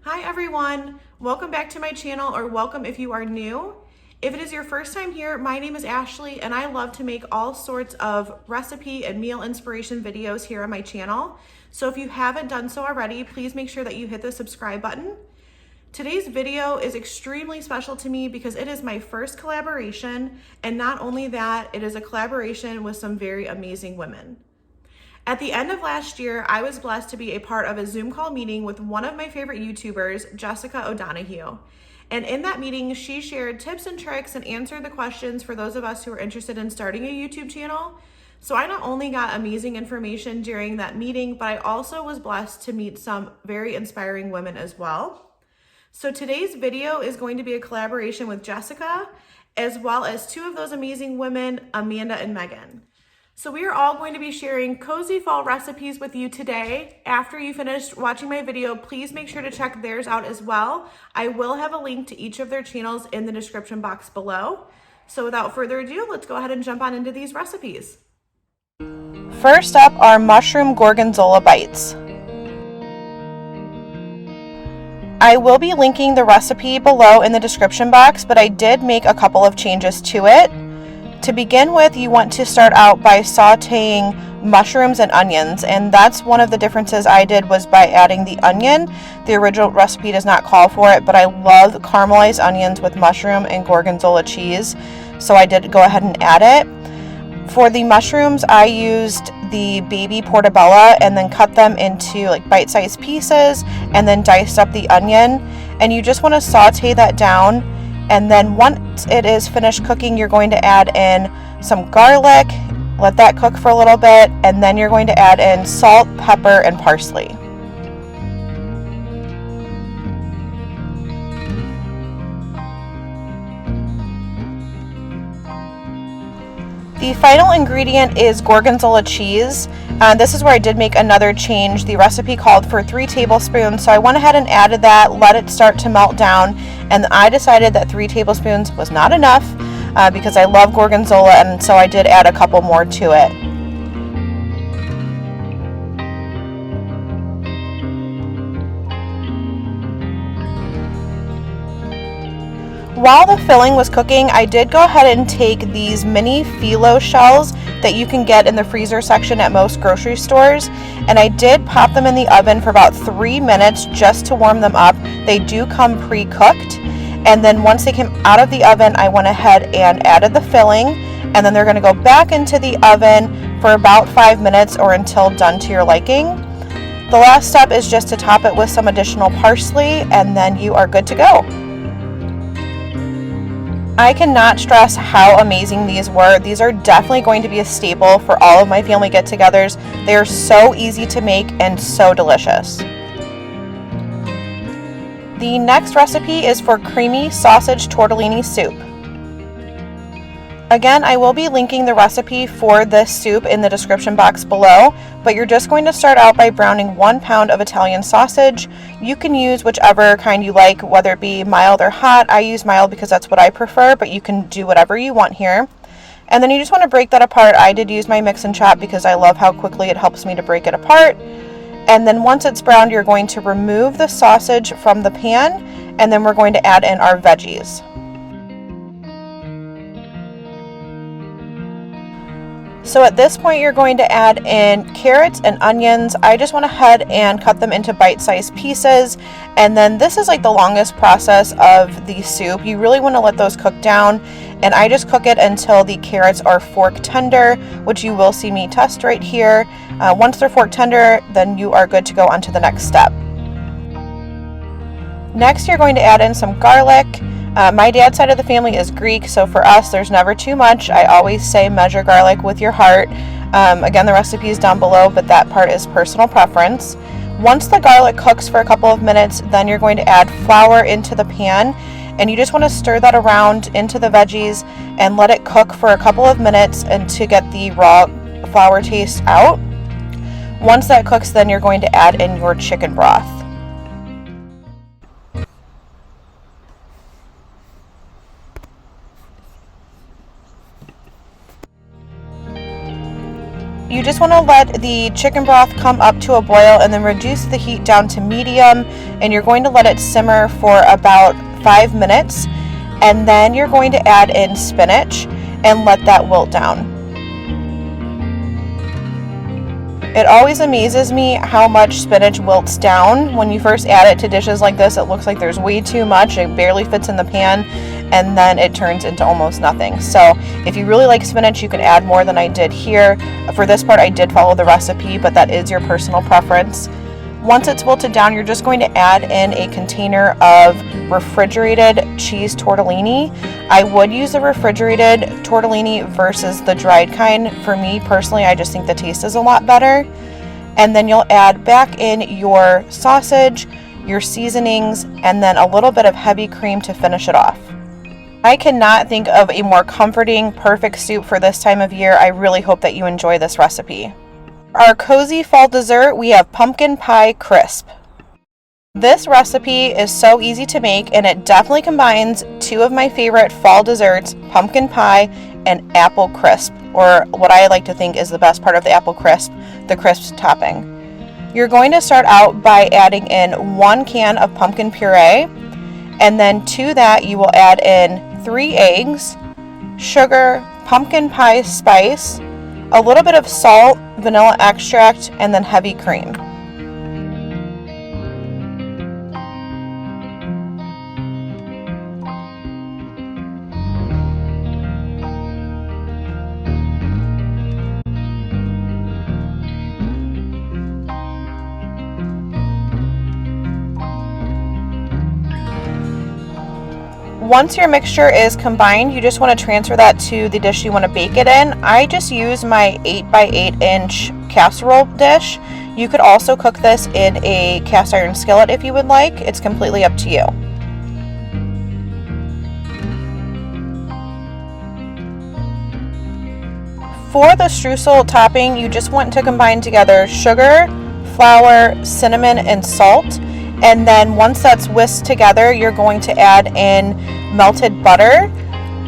Hi everyone, welcome back to my channel, or welcome if you are new. If it is your first time here, my name is Ashley and I love to make all sorts of recipe and meal inspiration videos here on my channel. So if you haven't done so already, please make sure that you hit the subscribe button. Today's video is extremely special to me because it is my first collaboration, and not only that, it is a collaboration with some very amazing women. At the end of last year, I was blessed to be a part of a Zoom call meeting with one of my favorite YouTubers, Jessica O'Donoghue. And in that meeting, she shared tips and tricks and answered the questions for those of us who are interested in starting a YouTube channel. So I not only got amazing information during that meeting, but I also was blessed to meet some very inspiring women as well. So today's video is going to be a collaboration with Jessica, as well as two of those amazing women, Amanda and Meaghan. So we are all going to be sharing cozy fall recipes with you today. After you finish watching my video, please make sure to check theirs out as well. I will have a link to each of their channels in the description box below. So without further ado, let's go ahead and jump on into these recipes. First up are mushroom gorgonzola bites. I will be linking the recipe below in the description box, but I did make a couple of changes to it. To begin with, you want to start out by sauteing mushrooms and onions, and that's one of the differences I did, was by adding the onion. The original recipe does not call for it, but I love caramelized onions with mushroom and gorgonzola cheese, so I did go ahead and add it. For the mushrooms, I used the baby portobello and then cut them into like bite-sized pieces and then diced up the onion, and you just want to saute that down. And then once it is finished cooking, you're going to add in some garlic, let that cook for a little bit, and then you're going to add in salt, pepper, and parsley. The final ingredient is gorgonzola cheese. This is where I did make another change. The recipe called for 3 tablespoons, so I went ahead and added that, let it start to melt down, and I decided that 3 tablespoons was not enough because I love gorgonzola, and so I did add a couple more to it. While the filling was cooking, I did go ahead and take these mini phyllo shells that you can get in the freezer section at most grocery stores, and I did pop them in the oven for about 3 minutes just to warm them up. They do come pre-cooked, and then once they came out of the oven, I went ahead and added the filling, and then they're going to go back into the oven for about 5 minutes or until done to your liking. The last step is just to top it with some additional parsley, and then you are good to go. I cannot stress how amazing these were. These are definitely going to be a staple for all of my family get-togethers. They are so easy to make and so delicious. The next recipe is for creamy sausage tortellini soup. Again, I will be linking the recipe for this soup in the description box below, but you're just going to start out by browning 1 pound of Italian sausage. You can use whichever kind you like, whether it be mild or hot. I use mild because that's what I prefer, but you can do whatever you want here. And then you just want to break that apart. I did use my mix and chop because I love how quickly it helps me to break it apart. And then once it's browned, you're going to remove the sausage from the pan, and then we're going to add in our veggies. So at this point, you're going to add in carrots and onions. I just went ahead and cut them into bite-sized pieces. And then this is like the longest process of the soup. You really want to let those cook down. And I just cook it until the carrots are fork tender, which you will see me test right here. Once they're fork tender, then you are good to go on to the next step. Next, you're going to add in some garlic. My dad's side of the family is Greek, so for us, there's never too much. I always say measure garlic with your heart. Again, the recipe is down below, but that part is personal preference. Once the garlic cooks for a couple of minutes, then you're going to add flour into the pan, and you just want to stir that around into the veggies and let it cook for a couple of minutes and to get the raw flour taste out. Once that cooks, then you're going to add in your chicken broth. You just want to let the chicken broth come up to a boil and then reduce the heat down to medium, and you're going to let it simmer for about 5 minutes, and then you're going to add in spinach and let that wilt down. It always amazes me how much spinach wilts down. When you first add it to dishes like this, it looks like there's way too much. It barely fits in the pan, and then it turns into almost nothing. So if you really like spinach, you can add more than I did here. For this part, I did follow the recipe, but that is your personal preference. Once it's wilted down, you're just going to add in a container of refrigerated cheese tortellini. I would use the refrigerated tortellini versus the dried kind. For me personally, I just think the taste is a lot better. And then you'll add back in your sausage, your seasonings, and then a little bit of heavy cream to finish it off. I cannot think of a more comforting, perfect soup for this time of year. I really hope that you enjoy this recipe. Our cozy fall dessert, we have pumpkin pie crisp. This recipe is so easy to make, and it definitely combines two of my favorite fall desserts, pumpkin pie and apple crisp, or what I like to think is the best part of the apple crisp, the crisp topping. You're going to start out by adding in 1 can of pumpkin puree, and then to that you will add in 3 eggs, sugar, pumpkin pie spice, a little bit of salt, vanilla extract, and then heavy cream. Once your mixture is combined, you just want to transfer that to the dish you want to bake it in. I just use my 8x8 inch casserole dish. You could also cook this in a cast iron skillet if you would like. It's completely up to you. For the streusel topping, you just want to combine together sugar, flour, cinnamon, and salt. And then once that's whisked together, you're going to add in melted butter.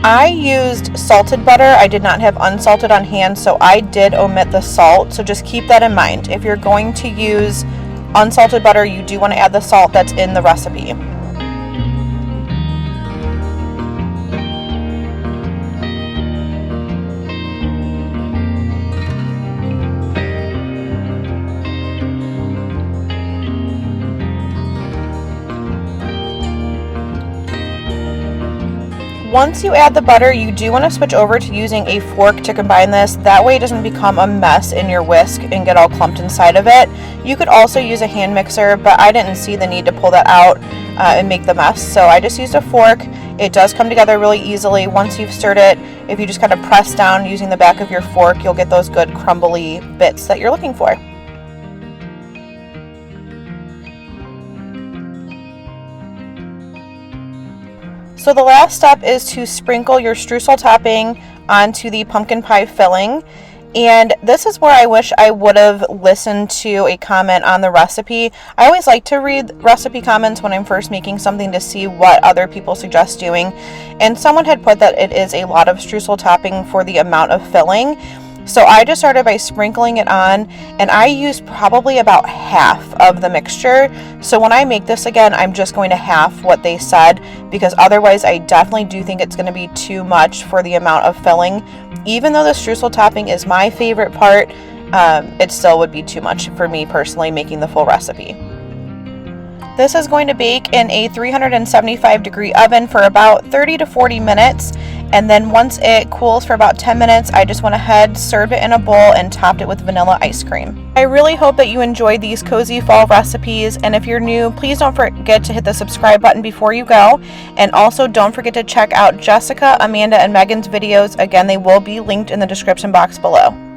I used salted butter. I did not have unsalted on hand, so I did omit the salt. So just keep that in mind. If you're going to use unsalted butter, you do want to add the salt that's in the recipe. Once you add the butter, you do want to switch over to using a fork to combine this. That way it doesn't become a mess in your whisk and get all clumped inside of it. You could also use a hand mixer, but I didn't see the need to pull that out and make the mess. So I just used a fork. It does come together really easily once you've stirred it. If you just kind of press down using the back of your fork, you'll get those good crumbly bits that you're looking for. So the last step is to sprinkle your streusel topping onto the pumpkin pie filling. And this is where I wish I would have listened to a comment on the recipe. I always like to read recipe comments when I'm first making something to see what other people suggest doing. And someone had put that it is a lot of streusel topping for the amount of filling. So I just started by sprinkling it on, and I used probably about half of the mixture. So when I make this again, I'm just going to half what they said, because otherwise I definitely do think it's going to be too much for the amount of filling. Even though the streusel topping is my favorite part, it still would be too much for me personally making the full recipe. This is going to bake in a 375-degree oven for about 30 to 40 minutes. And then once it cools for about 10 minutes, I just went ahead, served it in a bowl, and topped it with vanilla ice cream. I really hope that you enjoyed these cozy fall recipes. And if you're new, please don't forget to hit the subscribe button before you go. And also don't forget to check out Jessica, Amanda, and Meaghan's videos. Again, they will be linked in the description box below.